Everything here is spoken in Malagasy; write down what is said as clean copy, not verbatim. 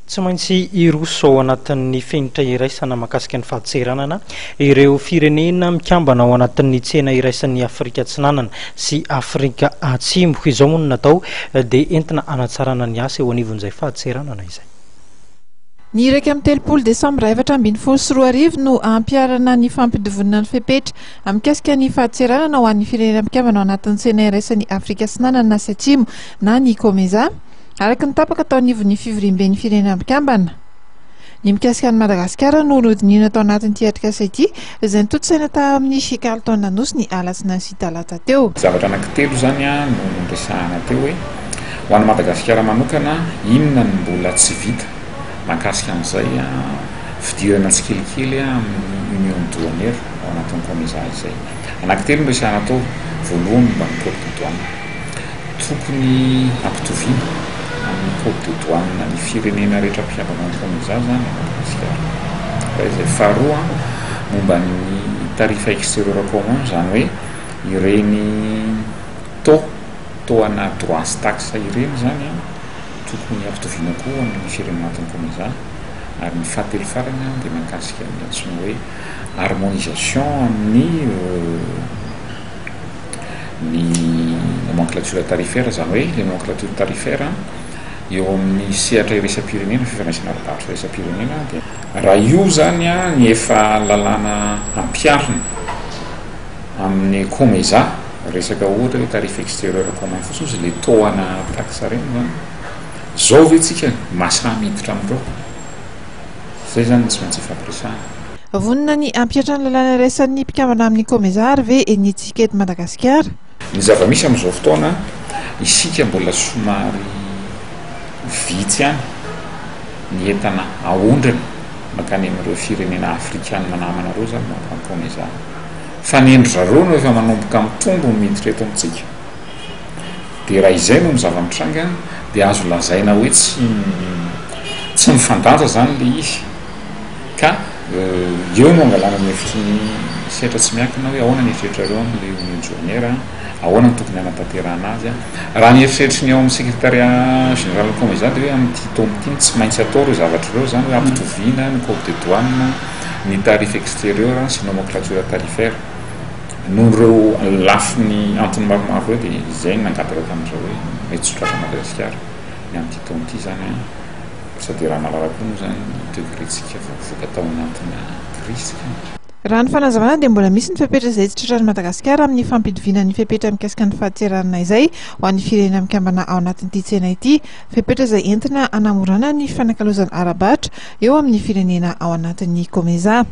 Tsy maintsy iroso ao anatin'ny fenitra iraisana mahakasika ny fahatseranana ireo firenena mikambana ao anatin'ny tsena iraisan'ny Afrika Atsinanana sy Afrika Atsimo. Izao moa no natao dia entina hanatsarana ny asa eo anivon'izay fahatseranana izay. Ny 1 Desambra 2024 no ampiarana ny fampidovonana ny fepetra amikasika ny fahatseranana ho an'ny firenena mikambana ao anatin'ny tsena iraisan'ny Afrika Atsinanana sy Atsimo na ny COMESA. Araka ny tapaka tao anivon'ny fivoriam-ben'ny firenena mikambana. Ny mikasika ny Madagasikara no nodinina tao anatin'ity atrikasa ity izay nitotsaina tao amin'ny Carleton Nosy ny alatsinainy sy talata teo. Zavatra anankitelo zany no resahana teo hoe ho an'ny Madagasikara manokana inona ny mbola tsy vita mahakasika an'izay fidirana tsikelikely amin'ny union douanière ao anatin'ny COMESA izay. Anankitelo no resahana tao. Voalohany mba ny code de douane tokony ampitoviana amin'ny code de douane ny firenena rehetra mpiambana amin'ny COMESA zany Madagasikara. Izay faharoa momba ny tarifa extérieur commun zany hoe ireny taux ana droit sy taxe ireny zany tokony ampitoviana koa amin'ny firenena anatin'ny COMESA. Ary ny fahatelo farany dia mahakasika ny antsoina hoe harmonisation amin'ny ny nomenclature tarifaire zany hoe le nomenclature tarifaire eo amin'ny sehatra iraisam-pirenena fifandraisana ara-barotra iraisam-pirenena dia raha io zany ny efa lalàna ampiarina amin'ny COMESA resaka ohatra hoe tarif extérieur commun fotsiny izy le taux ana taxe reny zany zao ve tsika masaha miditra amindreo zay zany tsy maintsy fampiresahana. Vonona ny ampiatra ny lalàna iraisan'ny mpikambana amin'ny COMESA ary ve enitsika eto Madagasikara? Ny zava-misy amin'izao fotoana isika mbola somary vitsy ihany ny entana aondrana mankany amin'ireo firenena afrikanina namanareo zany mampan'ny COMESA. Fa ny endry zareo no efa manomboka mitombo miditra eto amintsika. Dia raha izay no zava-mitranga dia azo lazaina hoe tsy mifandanja zany le izy. Ka eo no angalana ny hevitry ny sehatra tsy miankina hoe ahoana ny eritreritrareo amin'ilay union douanière, ahoana ny tokony hanatanterahana azy. Raha ny eritreritry ny ao amin'ny secrétariat général COMESA dia hoe amin'ity taon'ity tsy maintsy atao ireo zavatra ireo zany hoe ampitoviana ny code de douane, ny tarif extérieur sy nomenclature tarifaire. Noho ireo lafiny antony maromaro hoe dia izay nangataka tamin'izao hoe mety sotratra Madagasikara ny amin'ity taon'ity zany sady raha malalaka moa zany degretsika voaka tao anatina risika. Raha ny fanazavana dia mbola misy ny fepetra izay tsy tratran'ny Madagasikara amin'ny fampidoviana ny fepetra mikasika ny fahatseranana izay ho an'ny firenena mikambana ao anatin'ity tsena ity, fepetra izay entina hanamorana ny fanakalozana ara-barotra eo amin'ny firenena ao anatin'ny COMESA.